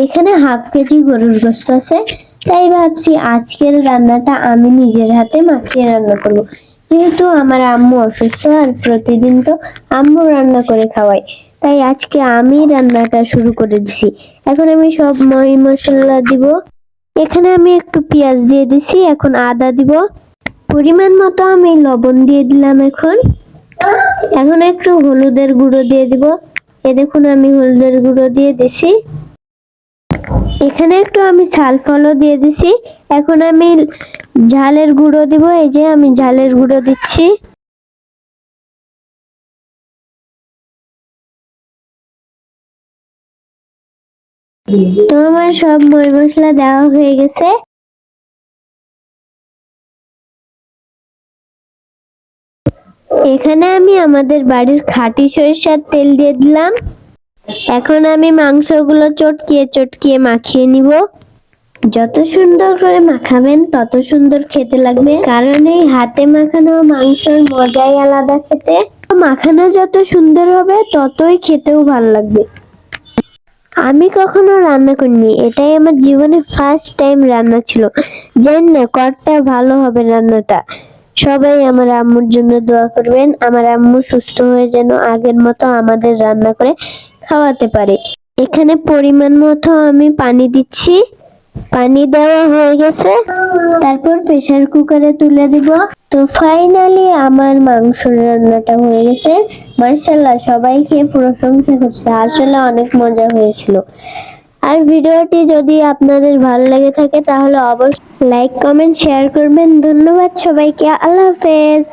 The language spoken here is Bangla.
এখানে হাফ কেজি গরুর গোশত আছে, তাই ভাবছি আজকের রান্নাটা আমি নিজের হাতে মাখিয়ে রান্না করবো। যেহেতু আমার আম্মু অসুস্থ আর প্রতিদিন তো আম্মু রান্না করে খাওয়াই, তাই আজকে আমি রান্নাটা শুরু করে দিছি। এখন আমি সব মশলা দিব। এখানে আমি একটু পেঁয়াজ দিয়ে দিছি, এখন আদা দিব। পরিমাণ মতো আমি লবণ দিয়ে দিলাম। এখন একটু হলুদের গুঁড়ো দিয়ে দিব। দেখুন আমি হলুদের গুঁড়ো দিয়ে দিছি। এখানে একটু আমি ঝাল ফলও দিয়ে দিছি। এখন আমি ঝালের গুঁড়ো দিব। এই যে আমি ঝালের গুঁড়ো দিচ্ছি। তো আমার সব মশলা দেওয়া হয়ে গেছে। এখানে আমি আমাদের বাড়ির খাঁটি সরিষার তেল দিয়ে দিলাম। এখন আমি মাংসগুলো চটকিয়ে চটকিয়ে মাখিয়ে নিব। যত সুন্দর করে মাখাবেন তত সুন্দর খেতে লাগবে, কারণ এই হাতে মাখানো মাংসের মজাই আলাদা খেতে। মাখানো যত সুন্দর হবে ততই খেতেও ভালো লাগবে। আমি কখনো রান্না করিনি, এটাই আমার জীবনে ফার্স্ট টাইম রান্না ছিল। জানি না কতটা ভালো হবে রান্নাটা। সবাই আমার আম্মুর জন্য দোয়া করবেন, আমার আম্মু সুস্থ হয়ে যেন আগের মতো আমাদের রান্না করে খাওয়াতে পারে। এখানে পরিমাণ মতো আমি পানি দিচ্ছি। পানি দেওয়া হয়ে গেছে, তারপর প্রেসার কুকারে তুলে দিব। তো ফাইনালি আমার মাংস রান্নাটা হয়ে গেছে। মাশাআল্লাহ, সবাই খেয়ে প্রশংসা করছে, আসলে অনেক মজা হয়েছিল। আর ভিডিওটি যদি আপনাদের ভালো লেগে থাকে তাহলে অবশ্যই লাইক কমেন্ট শেয়ার করবেন। ধন্যবাদ সবাইকে। আল্লাহ হাফেজ।